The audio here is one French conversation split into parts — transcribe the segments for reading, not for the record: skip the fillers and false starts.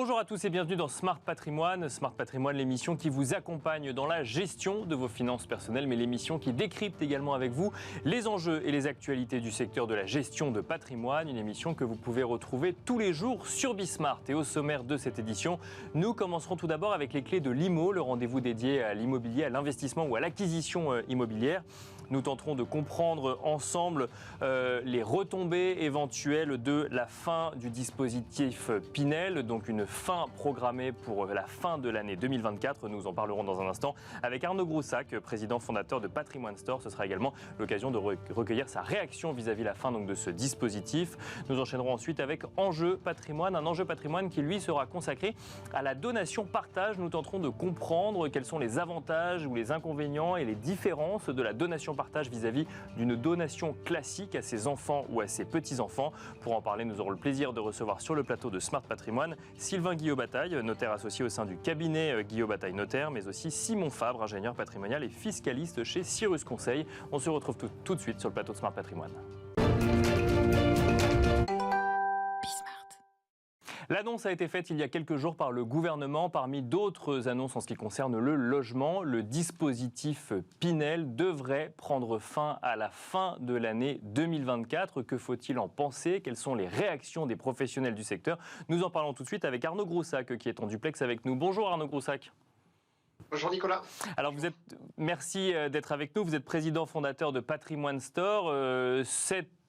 Bonjour à tous et bienvenue dans Smart Patrimoine. Smart Patrimoine, l'émission qui vous accompagne dans la gestion de vos finances personnelles, mais l'émission qui décrypte également avec vous les enjeux et les actualités du secteur de la gestion de patrimoine. Une émission que vous pouvez retrouver tous les jours sur Bismart. Et au sommaire de cette édition, nous commencerons tout d'abord avec les clés de l'IMO, le rendez-vous dédié à l'immobilier, à l'investissement ou à l'acquisition immobilière. Nous tenterons de comprendre ensemble les retombées éventuelles de la fin du dispositif Pinel, donc une fin programmée pour la fin de l'année 2024. Nous en parlerons dans un instant avec Arnaud Groussac, président fondateur de Patrimoine Store. Ce sera également l'occasion de recueillir sa réaction vis-à-vis la fin donc, de ce dispositif. Nous enchaînerons ensuite avec Enjeu Patrimoine, un enjeu patrimoine qui lui sera consacré à la donation partage. Nous tenterons de comprendre quels sont les avantages ou les inconvénients et les différences de la donation partage vis-à-vis d'une donation classique à ses enfants ou à ses petits-enfants. Pour en parler, nous aurons le plaisir de recevoir sur le plateau de Smart Patrimoine Sylvain Guillot-Bataille, notaire associé au sein du cabinet Guillot-Bataille Notaire, mais aussi Simon Fabre, ingénieur patrimonial et fiscaliste chez Cyrus Conseil. On se retrouve tout de suite sur le plateau de Smart Patrimoine. L'annonce a été faite il y a quelques jours par le gouvernement. Parmi d'autres annonces en ce qui concerne le logement, le dispositif Pinel devrait prendre fin à la fin de l'année 2024. Que faut-il en penser? Quelles sont les réactions des professionnels du secteur? Nous en parlons tout de suite avec Arnaud Groussac qui est en duplex avec nous. Bonjour Arnaud Groussac. Bonjour Nicolas. Alors merci d'être avec nous. Vous êtes président fondateur de Patrimoine Store.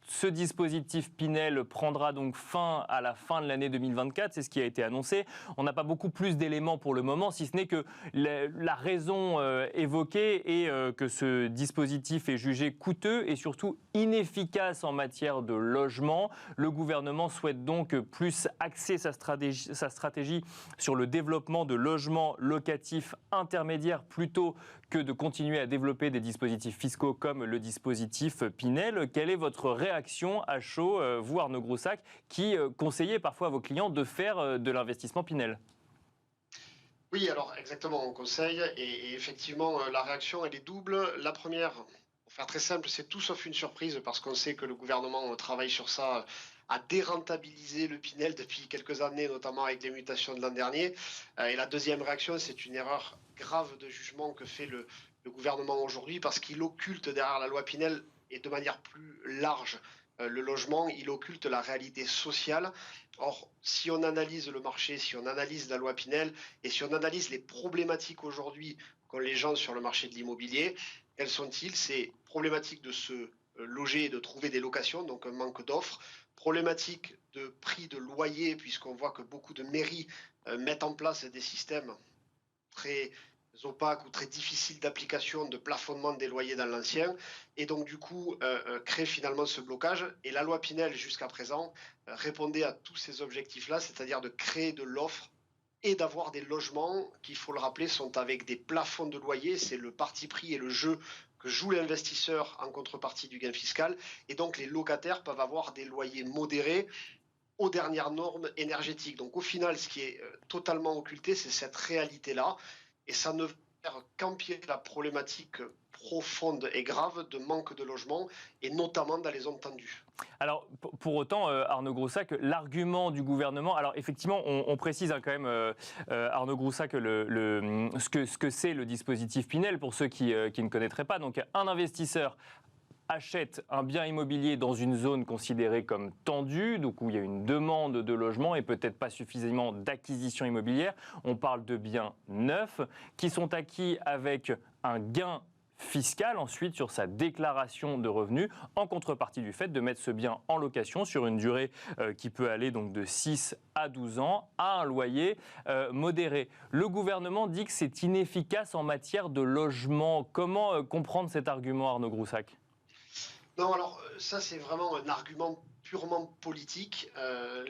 Ce dispositif Pinel prendra donc fin à la fin de l'année 2024, c'est ce qui a été annoncé. On n'a pas beaucoup plus d'éléments pour le moment, si ce n'est que la raison évoquée est que ce dispositif est jugé coûteux et surtout inefficace en matière de logement. Le gouvernement souhaite donc plus axer sa stratégie sur le développement de logements locatifs intermédiaires plutôt que de continuer à développer des dispositifs fiscaux comme le dispositif Pinel. Quelle est votre réaction à chaud, vous Arnaud Groussac, qui conseillez parfois à vos clients de faire de l'investissement Pinel? Oui, alors exactement, on conseille et effectivement la réaction elle est double. La première, pour faire très simple, c'est tout sauf une surprise parce qu'on sait que le gouvernement travaille sur ça, à dérentabiliser le Pinel depuis quelques années, notamment avec les mutations de l'an dernier. Et la deuxième réaction, c'est une erreur grave de jugement que fait le gouvernement aujourd'hui parce qu'il occulte derrière la loi Pinel et de manière plus large le logement, il occulte la réalité sociale. Or, si on analyse le marché, si on analyse la loi Pinel et si on analyse les problématiques aujourd'hui qu'ont les gens sur le marché de l'immobilier, quelles sont-ils? C'est problématique de se loger et de trouver des locations, donc un manque d'offres, problématique de prix de loyer, puisqu'on voit que beaucoup de mairies mettent en place des systèmes très opaques ou très difficiles d'application de plafonnement des loyers dans l'ancien et donc du coup crée finalement ce blocage. Et la loi Pinel jusqu'à présent répondait à tous ces objectifs-là, c'est-à-dire de créer de l'offre et d'avoir des logements qui, il faut le rappeler, sont avec des plafonds de loyer. C'est le parti pris et le jeu que joue l'investisseur en contrepartie du gain fiscal. Et donc les locataires peuvent avoir des loyers modérés aux dernières normes énergétiques. Donc au final, ce qui est totalement occulté, c'est cette réalité-là. Et ça ne faire qu'empirer la problématique profonde et grave de manque de logement, et notamment dans les zones tendues. Alors, pour autant, Arnaud Groussac, l'argument du gouvernement... Alors, effectivement, on précise quand même, Arnaud Groussac, ce que c'est le dispositif Pinel, pour ceux qui ne connaîtraient pas. Donc, un investisseur achète un bien immobilier dans une zone considérée comme tendue, donc où il y a une demande de logement et peut-être pas suffisamment d'acquisition immobilière. On parle de biens neufs qui sont acquis avec un gain fiscal ensuite sur sa déclaration de revenus en contrepartie du fait de mettre ce bien en location sur une durée qui peut aller donc de 6 à 12 ans à un loyer modéré. Le gouvernement dit que c'est inefficace en matière de logement. Comment comprendre cet argument, Arnaud Groussac ? Non, alors ça c'est vraiment un argument purement politique.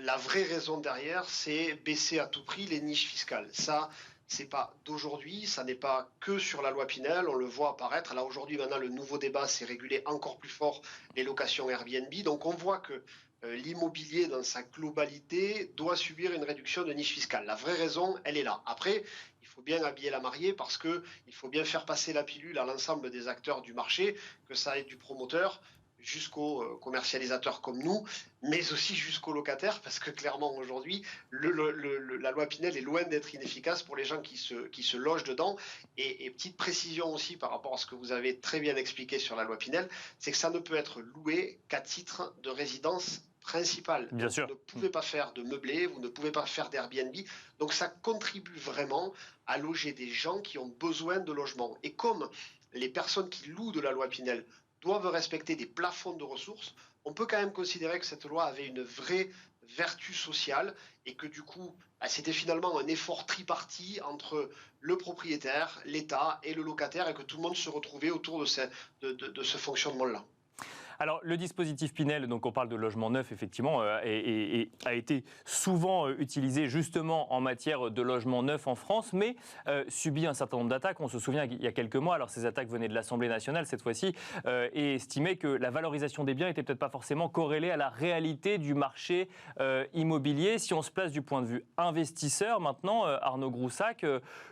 La vraie raison derrière, c'est baisser à tout prix les niches fiscales. Ça, c'est pas d'aujourd'hui, ça n'est pas que sur la loi Pinel, on le voit apparaître. Là aujourd'hui, maintenant, le nouveau débat, c'est réguler encore plus fort les locations Airbnb. Donc on voit que l'immobilier dans sa globalité doit subir une réduction de niche fiscale. La vraie raison, elle est là. Après, il faut bien habiller la mariée parce qu'il faut bien faire passer la pilule à l'ensemble des acteurs du marché, que ça aille du promoteur jusqu'aux commercialisateurs comme nous, mais aussi jusqu'aux locataires, parce que clairement aujourd'hui, la loi Pinel est loin d'être inefficace pour les gens qui se logent dedans. Et petite précision aussi par rapport à ce que vous avez très bien expliqué sur la loi Pinel, c'est que ça ne peut être loué qu'à titre de résidence principale. Bien sûr. Vous ne pouvez pas faire de meublé, vous ne pouvez pas faire d'Airbnb. Donc ça contribue vraiment à loger des gens qui ont besoin de logement. Et comme les personnes qui louent de la loi Pinel doivent respecter des plafonds de ressources, on peut quand même considérer que cette loi avait une vraie vertu sociale et que du coup, c'était finalement un effort tripartite entre le propriétaire, l'État et le locataire et que tout le monde se retrouvait autour de ce fonctionnement-là. Alors, le dispositif Pinel, donc on parle de logement neuf, effectivement, a été souvent utilisé justement en matière de logement neuf en France, mais subit un certain nombre d'attaques. On se souvient qu'il y a quelques mois, alors ces attaques venaient de l'Assemblée nationale cette fois-ci, et estimaient que la valorisation des biens n'était peut-être pas forcément corrélée à la réalité du marché immobilier. Si on se place du point de vue investisseur, maintenant, Arnaud Groussac,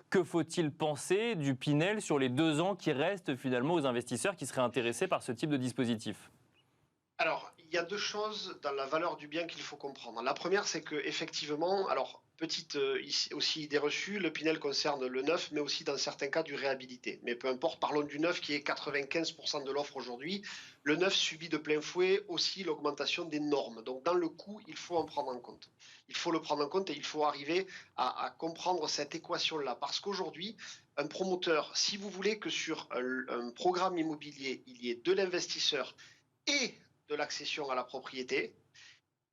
que faut-il penser du Pinel sur les 2 ans qui restent finalement aux investisseurs qui seraient intéressés par ce type de dispositif ? Alors, il y a 2 choses dans la valeur du bien qu'il faut comprendre. La première, c'est que effectivement, alors petite aussi idée reçue, le Pinel concerne le neuf, mais aussi dans certains cas du réhabilité. Mais peu importe, parlons du neuf qui est 95% de l'offre aujourd'hui. Le neuf subit de plein fouet aussi l'augmentation des normes. Donc dans le coût, il faut en prendre en compte. Il faut le prendre en compte et il faut arriver à comprendre cette équation-là. Parce qu'aujourd'hui, un promoteur, si vous voulez que sur un programme immobilier, il y ait de l'investisseur et de l'accession à la propriété,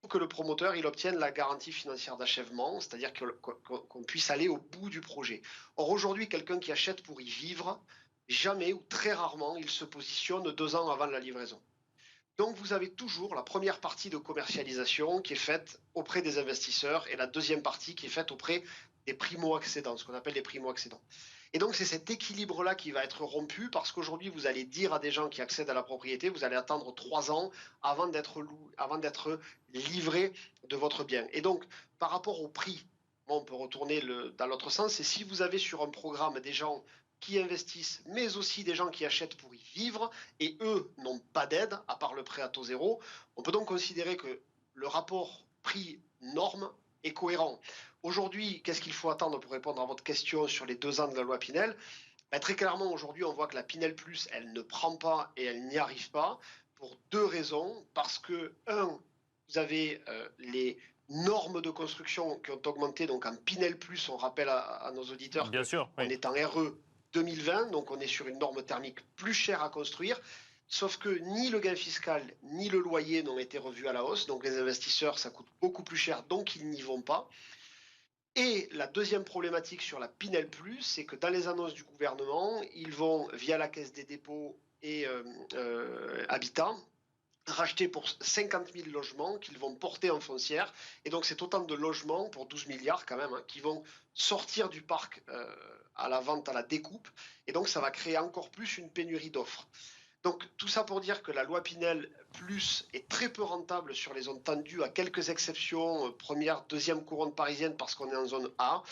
pour que le promoteur il obtienne la garantie financière d'achèvement, c'est-à-dire qu'on puisse aller au bout du projet. Or aujourd'hui, quelqu'un qui achète pour y vivre, jamais ou très rarement, il se positionne 2 ans avant la livraison. Donc vous avez toujours la première partie de commercialisation qui est faite auprès des investisseurs et la deuxième partie qui est faite auprès des primo-accédants, ce qu'on appelle les primo-accédants. Et donc c'est cet équilibre-là qui va être rompu parce qu'aujourd'hui vous allez dire à des gens qui accèdent à la propriété, vous allez attendre 3 ans avant d'être livré de votre bien. Et donc par rapport au prix, on peut retourner dans l'autre sens, et si vous avez sur un programme des gens qui investissent, mais aussi des gens qui achètent pour y vivre, et eux n'ont pas d'aide, à part le prêt à taux zéro, on peut donc considérer que le rapport prix-norme est cohérent. Aujourd'hui, qu'est-ce qu'il faut attendre pour répondre à votre question sur les 2 ans de la loi Pinel ? Très clairement, aujourd'hui, on voit que la Pinel Plus, elle ne prend pas et elle n'y arrive pas pour 2 raisons. Parce que, vous avez les normes de construction qui ont augmenté. Donc en Pinel Plus, on rappelle à nos auditeurs qu'on est en RE 2020, donc on est sur une norme thermique plus chère à construire. Sauf que ni le gain fiscal ni le loyer n'ont été revus à la hausse. Donc les investisseurs, ça coûte beaucoup plus cher, donc ils n'y vont pas. Et la deuxième problématique sur la Pinel Plus, c'est que dans les annonces du gouvernement, ils vont, via la Caisse des dépôts et Habitat, racheter pour 50 000 logements qu'ils vont porter en foncière. Et donc c'est autant de logements, pour 12 milliards quand même, qui vont sortir du parc à la vente, à la découpe. Et donc ça va créer encore plus une pénurie d'offres. Donc tout ça pour dire que la loi Pinel Plus est très peu rentable sur les zones tendues, à quelques exceptions, première, deuxième couronne parisienne parce qu'on est en zone A,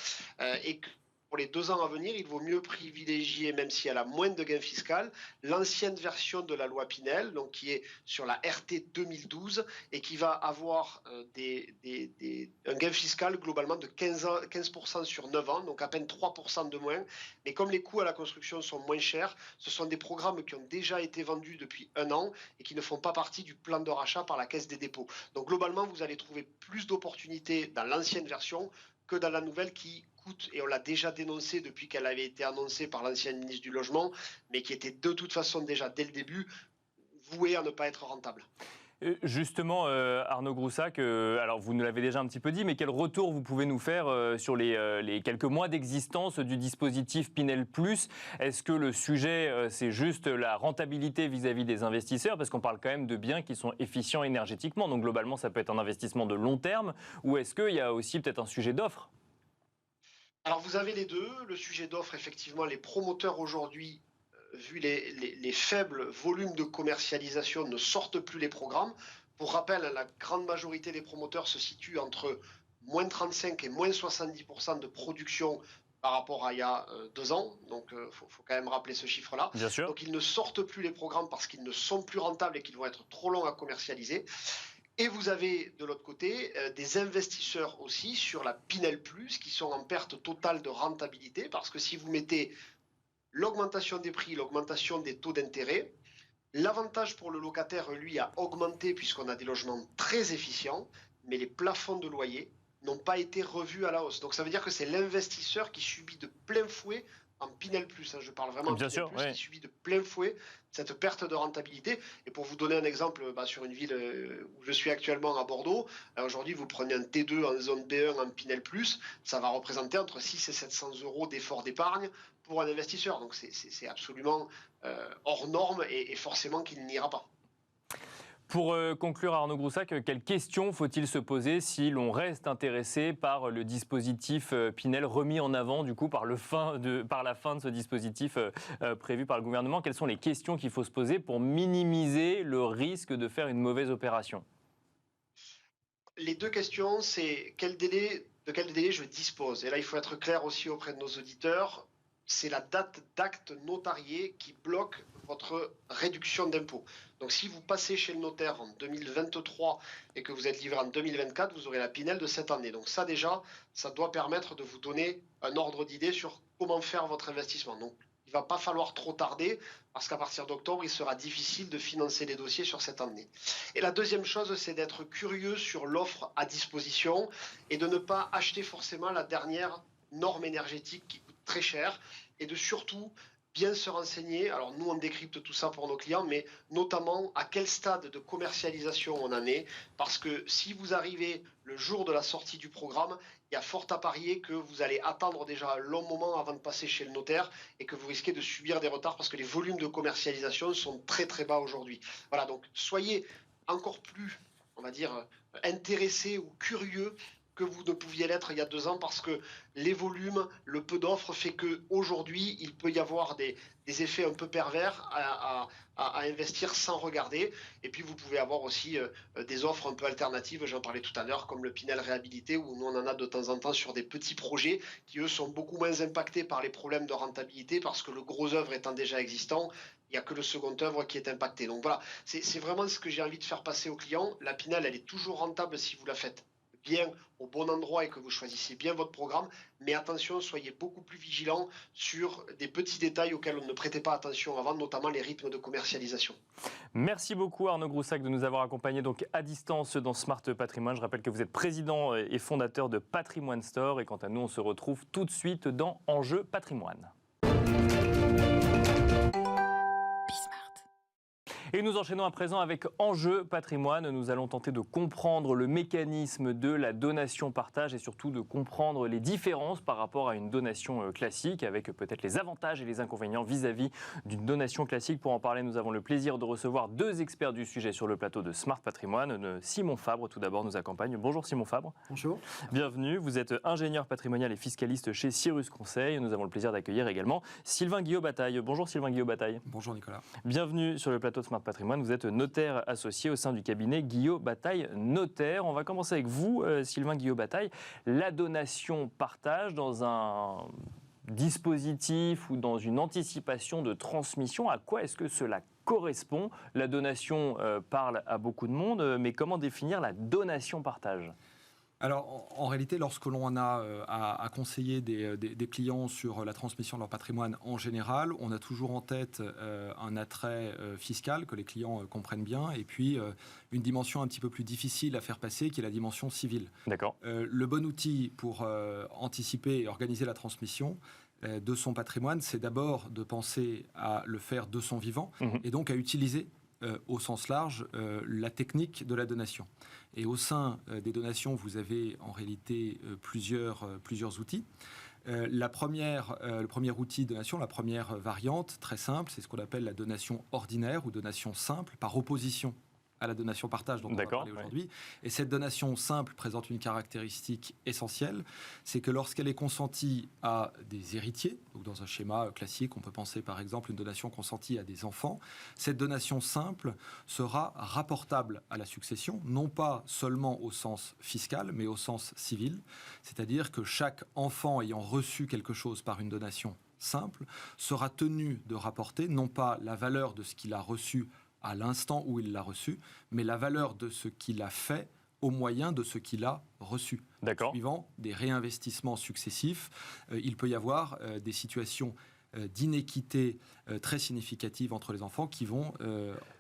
et que pour les 2 ans à venir, il vaut mieux privilégier, même si elle a moins de gains fiscaux, l'ancienne version de la loi Pinel, donc qui est sur la RT 2012 et qui va avoir un gain fiscal globalement de 15% sur 9 ans, donc à peine 3% de moins. Mais comme les coûts à la construction sont moins chers, ce sont des programmes qui ont déjà été vendus depuis 1 an et qui ne font pas partie du plan de rachat par la Caisse des dépôts. Donc globalement, vous allez trouver plus d'opportunités dans l'ancienne version que dans la nouvelle qui coûte, et on l'a déjà dénoncé depuis qu'elle avait été annoncée par l'ancienne ministre du Logement, mais qui était de toute façon déjà dès le début vouée à ne pas être rentable. Justement, Arnaud Groussac, alors vous nous l'avez déjà un petit peu dit, mais quel retour vous pouvez nous faire sur les quelques mois d'existence du dispositif Pinel Plus ? Est-ce que le sujet, c'est juste la rentabilité vis-à-vis des investisseurs ? Parce qu'on parle quand même de biens qui sont efficients énergétiquement, donc globalement ça peut être un investissement de long terme, ou est-ce qu'il y a aussi peut-être un sujet d'offre ? Alors vous avez les deux. Le sujet d'offre, effectivement, les promoteurs aujourd'hui, vu les faibles volumes de commercialisation, ne sortent plus les programmes. Pour rappel, la grande majorité des promoteurs se situent entre moins 35 et moins 70% de production par rapport à il y a 2 ans. Donc, il faut quand même rappeler ce chiffre-là. Bien sûr. Donc, ils ne sortent plus les programmes parce qu'ils ne sont plus rentables et qu'ils vont être trop longs à commercialiser. Et vous avez de l'autre côté des investisseurs aussi sur la Pinel Plus qui sont en perte totale de rentabilité parce que si vous mettez l'augmentation des prix, l'augmentation des taux d'intérêt, l'avantage pour le locataire, lui, a augmenté puisqu'on a des logements très efficients, mais les plafonds de loyer n'ont pas été revus à la hausse. Donc ça veut dire que c'est l'investisseur qui subit de plein fouet en Pinel Plus, je parle vraiment en Bien Pinel sûr, Plus, ouais. qui subit de plein fouet cette perte de rentabilité. Et pour vous donner un exemple, sur une ville où je suis actuellement à Bordeaux, aujourd'hui vous prenez un T2 en zone B1 en Pinel Plus, ça va représenter entre 6 et 700 euros d'effort d'épargne pour un investisseur. Donc c'est absolument hors norme et forcément qu'il n'ira pas. Pour conclure, Arnaud Groussac, quelles questions faut-il se poser si l'on reste intéressé par le dispositif Pinel remis en avant du coup par la fin de ce dispositif prévu par le gouvernement? Quelles sont les questions qu'il faut se poser pour minimiser le risque de faire une mauvaise opération? Les deux questions, c'est de quel délai je dispose. Et là, il faut être clair aussi auprès de nos auditeurs. C'est la date d'acte notarié qui bloque votre réduction d'impôt. Donc si vous passez chez le notaire en 2023 et que vous êtes livré en 2024, vous aurez la Pinel de cette année. Donc ça déjà, ça doit permettre de vous donner un ordre d'idée sur comment faire votre investissement. Donc il ne va pas falloir trop tarder parce qu'à partir d'octobre, il sera difficile de financer les dossiers sur cette année. Et la deuxième chose, c'est d'être curieux sur l'offre à disposition et de ne pas acheter forcément la dernière norme énergétique qui coûte très cher et de surtout bien se renseigner. Alors nous, on décrypte tout ça pour nos clients, mais notamment à quel stade de commercialisation on en est, parce que si vous arrivez le jour de la sortie du programme, il y a fort à parier que vous allez attendre déjà un long moment avant de passer chez le notaire et que vous risquez de subir des retards parce que les volumes de commercialisation sont très très bas aujourd'hui. Voilà, donc soyez encore plus, on va dire, intéressés ou curieux que vous ne pouviez l'être il y a 2 ans parce que les volumes, le peu d'offres fait qu'aujourd'hui, il peut y avoir des effets un peu pervers à investir sans regarder. Et puis, vous pouvez avoir aussi des offres un peu alternatives, j'en parlais tout à l'heure, comme le Pinel Réhabilité, où nous, on en a de temps en temps sur des petits projets qui, eux, sont beaucoup moins impactés par les problèmes de rentabilité parce que le gros œuvre étant déjà existant, il n'y a que le second œuvre qui est impacté. Donc voilà, c'est vraiment ce que j'ai envie de faire passer aux clients. La Pinel, elle est toujours rentable si vous la faites bien au bon endroit et que vous choisissez bien votre programme, mais attention, soyez beaucoup plus vigilants sur des petits détails auxquels on ne prêtait pas attention avant, notamment les rythmes de commercialisation. Merci beaucoup Arnaud Groussac de nous avoir accompagnés donc à distance dans Smart Patrimoine. Je rappelle que vous êtes président et fondateur de Patrimoine Store et quant à nous, on se retrouve tout de suite dans Enjeu Patrimoine. Et nous enchaînons à présent avec Enjeu Patrimoine. Nous allons tenter de comprendre le mécanisme de la donation-partage et surtout de comprendre les différences par rapport à une donation classique avec peut-être les avantages et les inconvénients vis-à-vis d'une donation classique. Pour en parler, nous avons le plaisir de recevoir 2 experts du sujet sur le plateau de Smart Patrimoine. Simon Fabre, tout d'abord, nous accompagne. Bonjour Simon Fabre. Bonjour. Bienvenue. Vous êtes ingénieur patrimonial et fiscaliste chez Cyrus Conseil. Nous avons le plaisir d'accueillir également Sylvain Guillot-Bataille. Bonjour Sylvain Guillot-Bataille. Bonjour Nicolas. Bienvenue sur le plateau de Smart Patrimoine. Vous êtes notaire associé au sein du cabinet Guillot-Bataille Notaire. On va commencer avec vous, Sylvain Guillot-Bataille. La donation-partage dans un dispositif ou dans une anticipation de transmission, à quoi est-ce que cela correspond? La donation parle à beaucoup de monde, mais comment définir la donation-partage? Alors, en réalité, lorsque l'on a à conseiller des clients sur la transmission de leur patrimoine en général, on a toujours en tête un attrait fiscal que les clients comprennent bien, et puis une dimension un petit peu plus difficile à faire passer, qui est la dimension civile. D'accord. Le bon outil pour anticiper et organiser la transmission de son patrimoine, c'est d'abord de penser à le faire de son vivant, et donc à utiliser au sens large la technique de la donation. Et au sein des donations, vous avez en réalité plusieurs outils. Le premier outil de donation, la première variante, très simple, c'est ce qu'on appelle la donation ordinaire ou donation simple, par opposition à la donation partage dont on va parler aujourd'hui. Et cette donation simple présente une caractéristique essentielle, c'est que lorsqu'elle est consentie à des héritiers, donc dans un schéma classique, on peut penser par exemple une donation consentie à des enfants, cette donation simple sera rapportable à la succession, non pas seulement au sens fiscal, mais au sens civil. C'est-à-dire que chaque enfant ayant reçu quelque chose par une donation simple sera tenu de rapporter non pas la valeur de ce qu'il a reçu à l'instant où il l'a reçu, mais la valeur de ce qu'il a fait au moyen de ce qu'il a reçu. Suivant des réinvestissements successifs, il peut y avoir des situations d'inéquité très significatives entre les enfants qui vont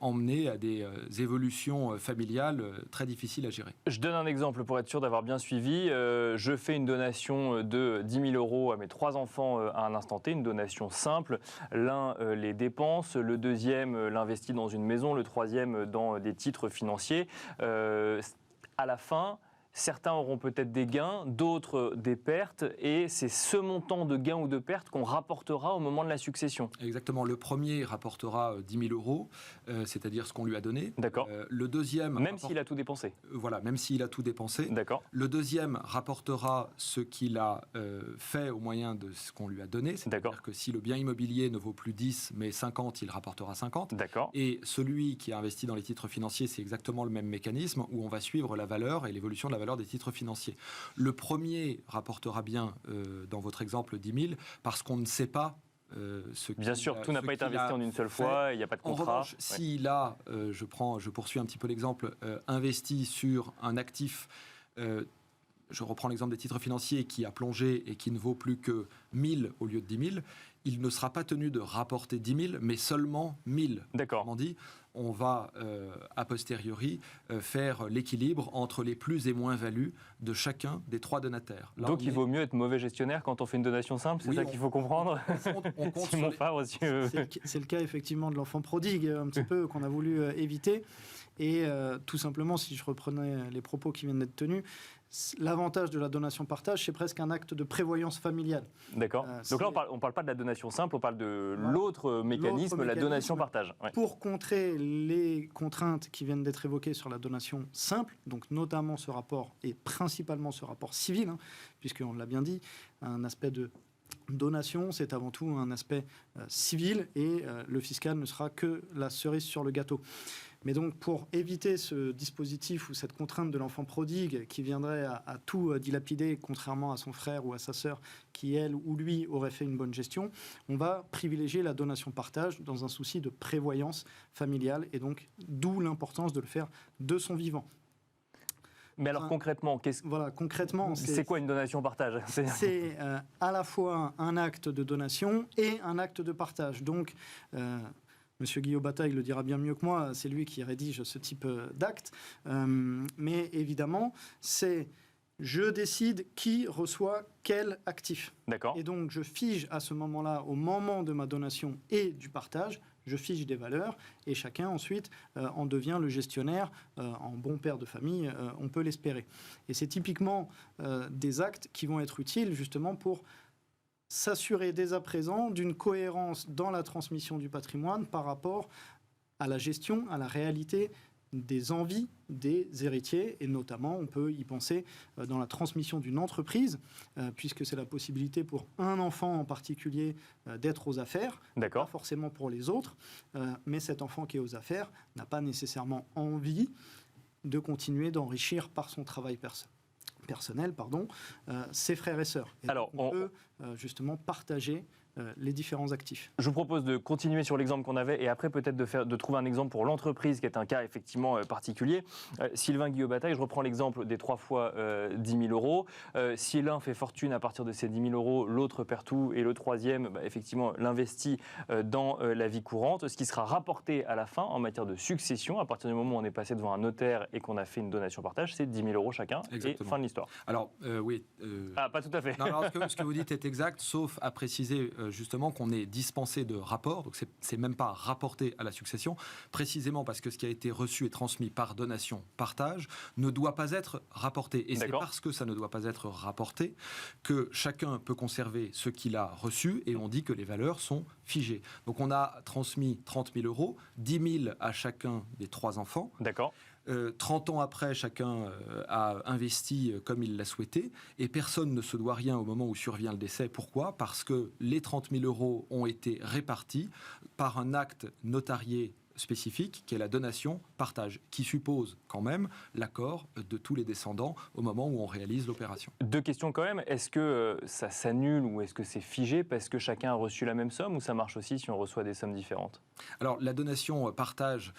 emmener à des évolutions familiales très difficiles à gérer. Je donne un exemple pour être sûr d'avoir bien suivi. Je fais une donation de 10 000 € à mes 3 enfants à un instant T, une donation simple. L'un les dépense, le deuxième l'investit dans une maison, le troisième dans des titres financiers. À la fin, certains auront peut-être des gains, d'autres des pertes, et c'est ce montant de gains ou de pertes qu'on rapportera au moment de la succession. Exactement. Le premier rapportera 10 000 €, c'est-à-dire ce qu'on lui a donné. D'accord. Le deuxième... Même s'il a tout dépensé. Voilà, même s'il a tout dépensé. D'accord. Le deuxième rapportera ce qu'il a fait au moyen de ce qu'on lui a donné. C'est-à-dire que si le bien immobilier ne vaut plus 10, mais 50, il rapportera 50. D'accord. Et celui qui a investi dans les titres financiers, c'est exactement le même mécanisme où on va suivre la valeur et l'évolution de la valeur des titres financiers. Le premier rapportera bien, dans votre exemple, 10 000, parce qu'on ne sait pas ce qu'il a. Bien sûr, tout n'a pas été investi en une seule fois, il n'y a pas de contrat. En revanche, s'il a, je poursuis un petit peu l'exemple, investi sur un actif, je reprends l'exemple des titres financiers qui a plongé et qui ne vaut plus que 1 000 au lieu de 10 000, il ne sera pas tenu de rapporter 10 000, mais seulement 1 000. D'accord. Autrement dit, on va, a posteriori, faire l'équilibre entre les plus et moins-values de chacun des 3 donataires. Là, donc il vaut mieux être mauvais gestionnaire quand on fait une donation simple, c'est ça qu'il faut comprendre. On compte Simon Fabre aussi. C'est le cas effectivement de l'enfant prodigue, un petit peu, qu'on a voulu éviter. Et tout simplement, si je reprenais les propos qui viennent d'être tenus, l'avantage de la donation partage, c'est presque un acte de prévoyance familiale. D'accord. Donc là, on ne parle pas de la donation simple, on parle de l'autre mécanisme, la donation partage. Ouais. Pour contrer les contraintes qui viennent d'être évoquées sur la donation simple, donc notamment ce rapport, et principalement ce rapport civil, puisqu'on l'a bien dit, un aspect de donation, c'est avant tout un aspect civil, et le fiscal ne sera que la cerise sur le gâteau. Mais donc, pour éviter ce dispositif ou cette contrainte de l'enfant prodigue qui viendrait à tout dilapider, contrairement à son frère ou à sa sœur, qui, elle ou lui, aurait fait une bonne gestion, on va privilégier la donation-partage dans un souci de prévoyance familiale, et donc d'où l'importance de le faire de son vivant. Mais alors concrètement, c'est quoi une donation-partage ? C'est à la fois un acte de donation et un acte de partage. Donc, Monsieur Guillaume Bataille le dira bien mieux que moi, c'est lui qui rédige ce type d'acte. Mais évidemment, c'est je décide qui reçoit quel actif. D'accord. Et donc, je fige à ce moment-là, au moment de ma donation et du partage, je fige des valeurs et chacun ensuite en devient le gestionnaire en bon père de famille, on peut l'espérer. Et c'est typiquement des actes qui vont être utiles justement pour s'assurer dès à présent d'une cohérence dans la transmission du patrimoine par rapport à la gestion, à la réalité des envies des héritiers, et notamment on peut y penser dans la transmission d'une entreprise, puisque c'est la possibilité pour un enfant en particulier d'être aux affaires, pas forcément pour les autres, mais cet enfant qui est aux affaires n'a pas nécessairement envie de continuer d'enrichir par son travail personnel, ses frères et sœurs. Et alors, on peut justement partager les différents actifs. Je vous propose de continuer sur l'exemple qu'on avait et après peut-être de trouver un exemple pour l'entreprise qui est un cas effectivement particulier. Sylvain Guillaume Bataille, je reprends l'exemple des 3 fois 10 000 €. Si l'un fait fortune à partir de ces 10 000 €, l'autre perd tout et le troisième effectivement l'investit dans la vie courante, ce qui sera rapporté à la fin en matière de succession à partir du moment où on est passé devant un notaire et qu'on a fait une donation partage, c'est 10 000 € chacun. Exactement. Et fin de l'histoire. Alors oui. Pas tout à fait. Non, alors, ce que vous dites est exact, sauf à préciser justement qu'on ait dispensé de rapport, donc c'est même pas rapporté à la succession, précisément parce que ce qui a été reçu et transmis par donation, partage, ne doit pas être rapporté. Et c'est parce que ça ne doit pas être rapporté que chacun peut conserver ce qu'il a reçu, et on dit que les valeurs sont figées. Donc on a transmis 30 000 euros, 10 000 à chacun des 3 enfants. D'accord. 30 ans après, chacun a investi comme il l'a souhaité, et personne ne se doit rien au moment où survient le décès. Pourquoi ? Parce que les 30 000 euros ont été répartis par un acte notarié spécifique, qui est la donation-partage, qui suppose quand même l'accord de tous les descendants au moment où on réalise l'opération. 2 questions quand même. Est-ce que ça s'annule ou est-ce que c'est figé parce que chacun a reçu la même somme, ou ça marche aussi si on reçoit des sommes différentes ? Alors, la donation-partage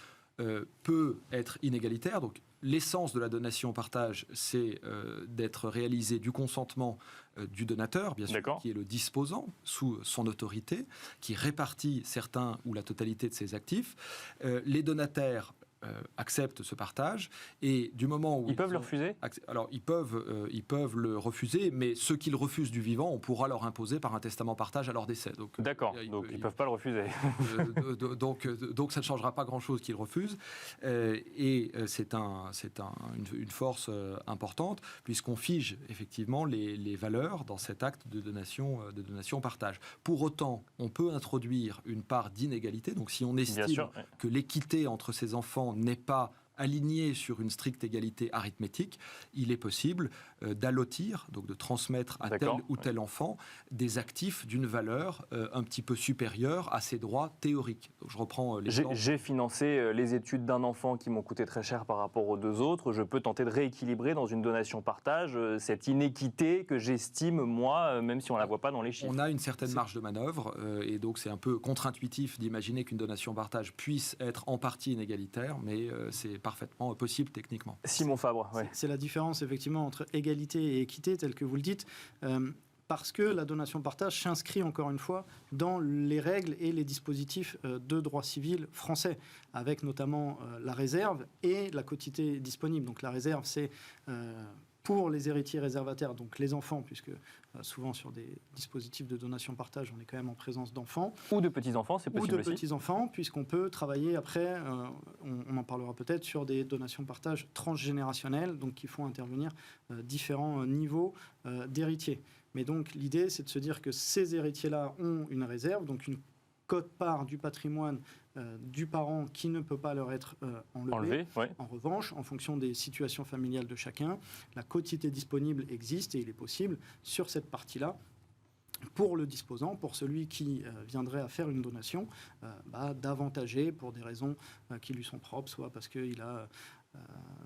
peut être inégalitaire. Donc, l'essence de la donation-partage, c'est d'être réalisé du consentement du donateur, bien sûr, qui est le disposant sous son autorité, qui répartit certains ou la totalité de ses actifs. Les donataires acceptent ce partage, et du moment où ils peuvent le refuser. Alors ils peuvent le refuser, mais ceux qui le refusent du vivant, on pourra leur imposer par un testament partage à leur décès. D'accord, donc ils ne peuvent pas le refuser. Donc ça ne changera pas grand-chose qu'ils refusent, et c'est une force importante, puisqu'on fige effectivement les valeurs dans cet acte de donation partage. Pour autant, on peut introduire une part d'inégalité, donc si on estime que l'équité entre ces enfants n'est pas aligné sur une stricte égalité arithmétique, il est possible d'allotir, donc de transmettre à tel ou tel enfant des actifs d'une valeur un petit peu supérieure à ses droits théoriques. Donc je reprends l'exemple. J'ai financé les études d'un enfant qui m'ont coûté très cher par rapport aux 2 autres. Je peux tenter de rééquilibrer dans une donation-partage cette inéquité que j'estime, moi, même si on ne la voit pas dans les chiffres. On a une certaine marge de manœuvre, et donc c'est un peu contre-intuitif d'imaginer qu'une donation-partage puisse être en partie inégalitaire, mais c'est parfaitement possible techniquement. Simon Fabre, c'est la différence effectivement entre égalité et équité, tel que vous le dites, parce que la donation-partage s'inscrit encore une fois dans les règles et les dispositifs de droit civil français, avec notamment la réserve et la quotité disponible. Donc la réserve, c'est pour les héritiers réservataires, donc les enfants, puisque souvent sur des dispositifs de donation-partage, on est quand même en présence d'enfants. Ou de petits-enfants, c'est possible aussi. Ou de petits-enfants, puisqu'on peut travailler après, on en parlera peut-être, sur des donations-partage transgénérationnelles, donc qui font intervenir différents niveaux d'héritiers. Mais donc l'idée, c'est de se dire que ces héritiers-là ont une réserve, donc une quote-part du patrimoine du parent qui ne peut pas leur être enlevé. En revanche, en fonction des situations familiales de chacun, la quotité disponible existe, et il est possible, sur cette partie-là, pour le disposant, pour celui qui viendrait à faire une donation, d'avantager pour des raisons qui lui sont propres, soit parce qu'il a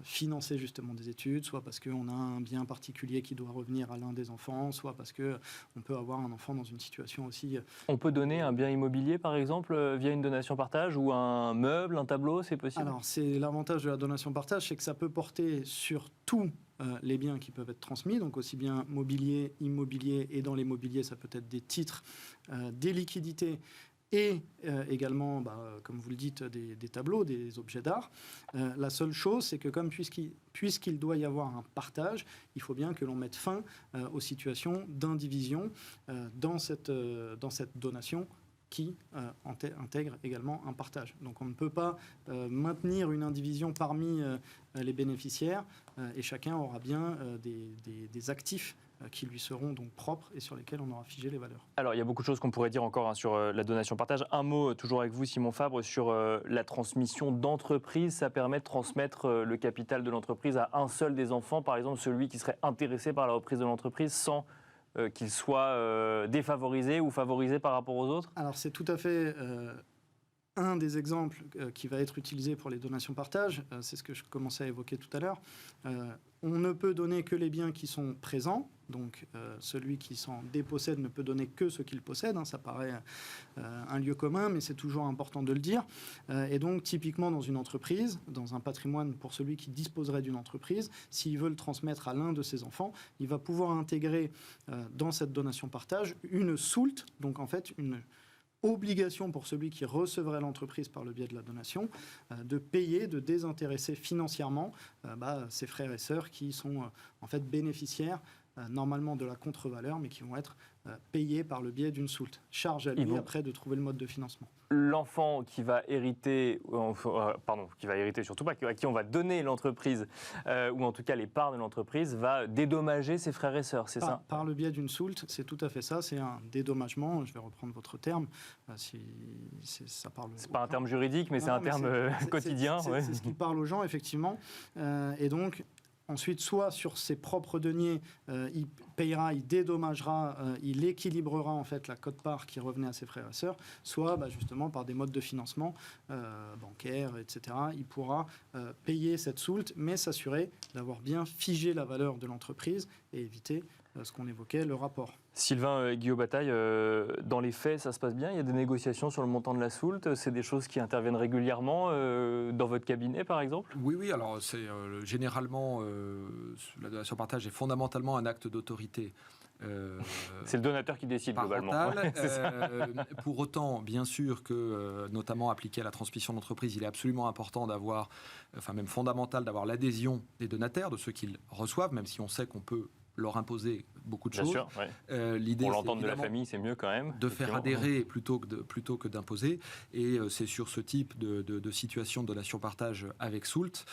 financer justement des études, soit parce qu'on a un bien particulier qui doit revenir à l'un des enfants, soit parce qu'on peut avoir un enfant dans une situation aussi... On peut donner un bien immobilier, par exemple, via une donation-partage, ou un meuble, un tableau, c'est possible ? Alors, c'est l'avantage de la donation-partage, c'est que ça peut porter sur tous les biens qui peuvent être transmis, donc aussi bien mobilier, immobilier, et dans l'immobilier, ça peut être des titres, des liquidités, et également, comme vous le dites, des tableaux, des objets d'art. La seule chose, c'est que puisqu'il doit y avoir un partage, il faut bien que l'on mette fin aux situations d'indivision dans cette donation qui intègre également un partage. Donc on ne peut pas maintenir une indivision parmi les bénéficiaires, et chacun aura bien des actifs qui lui seront donc propres et sur lesquels on aura figé les valeurs. Alors, il y a beaucoup de choses qu'on pourrait dire encore sur la donation-partage. Un mot, toujours avec vous, Simon Fabre, sur la transmission d'entreprise. Ça permet de transmettre le capital de l'entreprise à un seul des enfants, par exemple celui qui serait intéressé par la reprise de l'entreprise, sans qu'il soit défavorisé ou favorisé par rapport aux autres ? Alors, c'est tout à fait... un des exemples qui va être utilisé pour les donations-partage, c'est ce que je commençais à évoquer tout à l'heure. On ne peut donner que les biens qui sont présents, donc celui qui s'en dépossède ne peut donner que ce qu'il possède. Ça paraît un lieu commun, mais c'est toujours important de le dire. Et donc, typiquement dans une entreprise, dans un patrimoine pour celui qui disposerait d'une entreprise, s'il veut le transmettre à l'un de ses enfants, il va pouvoir intégrer dans cette donation-partage une soulte, donc en fait une obligation pour celui qui recevrait l'entreprise par le biais de la donation, de payer, de désintéresser financièrement ses frères et sœurs qui sont en fait bénéficiaires normalement de la contre-valeur, mais qui vont être payés par le biais d'une soulte. Charge à lui après de trouver le mode de financement. L'enfant qui va hériter, qui va hériter surtout pas, à qui on va donner l'entreprise, ou en tout cas les parts de l'entreprise, va dédommager ses frères et sœurs, c'est ça? Par le biais d'une soulte, c'est tout à fait ça, c'est un dédommagement, je vais reprendre votre terme, ça parle... C'est pas un terme juridique, mais c'est un terme quotidien. C'est ce qui parle aux gens, effectivement, et donc... Ensuite, soit sur ses propres deniers, il payera, il dédommagera, il équilibrera en fait la quote-part qui revenait à ses frères et sœurs, soit justement par des modes de financement bancaires, etc. Il pourra payer cette soulte, mais s'assurer d'avoir bien figé la valeur de l'entreprise et éviter ce qu'on évoquait, le rapport. Sylvain Guillot-Bataille, dans les faits, ça se passe bien? Il y a des négociations sur le montant de la soulte? C'est des choses qui interviennent régulièrement dans votre cabinet, par exemple? Oui. Alors, c'est généralement, la donation partage est fondamentalement un acte d'autorité. C'est le donateur qui décide globalement. Pour autant, bien sûr que, notamment appliqué à la transmission d'entreprise, il est absolument important d'avoir, enfin même fondamental d'avoir l'adhésion des donataires, de ceux qu'ils reçoivent, même si on sait qu'on peut leur imposer beaucoup de choses. Bien sûr, l'idée, pour l'entendre de la famille, c'est mieux quand même. De faire adhérer plutôt que d'imposer. Et c'est sur ce type de situation de donation-partage avec Soult,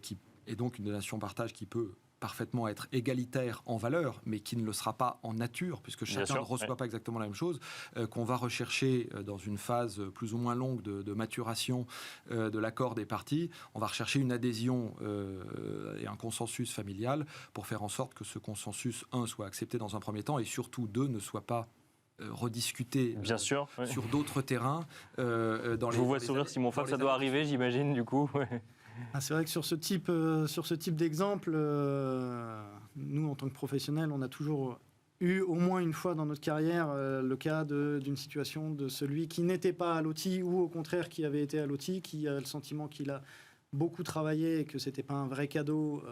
qui est donc une donation-partage qui peut parfaitement être égalitaire en valeur, mais qui ne le sera pas en nature, puisque chacun ne reçoit pas exactement la même chose, qu'on va rechercher dans une phase plus ou moins longue de maturation de l'accord des parties. On va rechercher une adhésion et un consensus familial pour faire en sorte que ce consensus, soit accepté dans un premier temps, et surtout, ne soit pas rediscuter sur d'autres terrains. Je vous vois sourire, Simon Fabre, ça doit arriver, j'imagine, du coup. C'est vrai que sur ce type d'exemple, nous, en tant que professionnels, on a toujours eu au moins une fois dans notre carrière le cas d'une situation de celui qui n'était pas à l'outil ou au contraire qui avait été à l'outil, qui a le sentiment qu'il a beaucoup travaillé et que ce n'était pas un vrai cadeau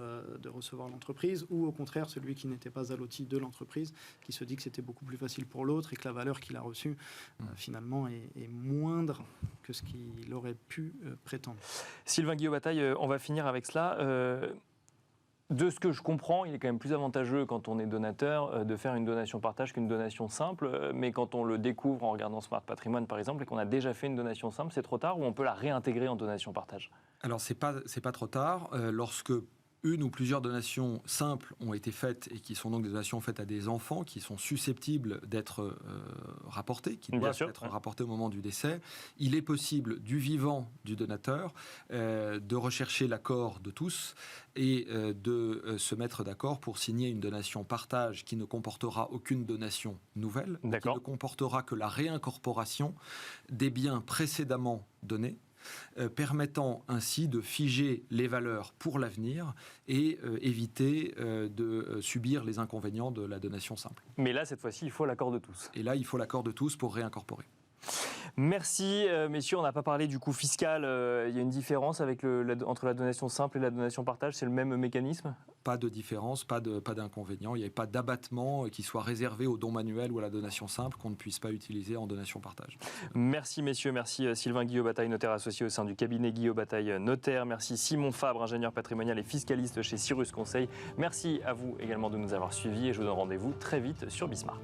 de recevoir l'entreprise, ou au contraire celui qui n'était pas à l'outil de l'entreprise, qui se dit que c'était beaucoup plus facile pour l'autre et que la valeur qu'il a reçue finalement est moindre que ce qu'il aurait pu prétendre. Sylvain Guillot-Bataille, on va finir avec cela. De ce que je comprends, il est quand même plus avantageux quand on est donateur de faire une donation partage qu'une donation simple. Mais quand on le découvre en regardant Smart Patrimoine, par exemple, et qu'on a déjà fait une donation simple, c'est trop tard ou on peut la réintégrer en donation partage? Alors, c'est pas trop tard. Lorsque une ou plusieurs donations simples ont été faites et qui sont donc des donations faites à des enfants qui sont susceptibles d'être rapportés, qui doivent être rapportés au moment du décès, il est possible du vivant du donateur de rechercher l'accord de tous et de se mettre d'accord pour signer une donation partage qui ne comportera aucune donation nouvelle, qui ne comportera que la réincorporation des biens précédemment donnés, permettant ainsi de figer les valeurs pour l'avenir et éviter de subir les inconvénients de la donation simple. Mais là, cette fois-ci, il faut l'accord de tous. Et là, il faut l'accord de tous pour réincorporer. Merci, messieurs. On n'a pas parlé du coût fiscal. Il y a une différence entre la donation simple et la donation partage? C'est le même mécanisme? Pas de différence, pas d'inconvénient. Il n'y avait pas d'abattement qui soit réservé au don manuel ou à la donation simple qu'on ne puisse pas utiliser en donation partage. Merci, messieurs. Merci, Sylvain Guillot-Bataille, notaire associé au sein du cabinet Guillot-Bataille Notaire. Merci, Simon Fabre, ingénieur patrimonial et fiscaliste chez Cyrus Conseil. Merci à vous également de nous avoir suivis et je vous donne rendez-vous très vite sur Bismart.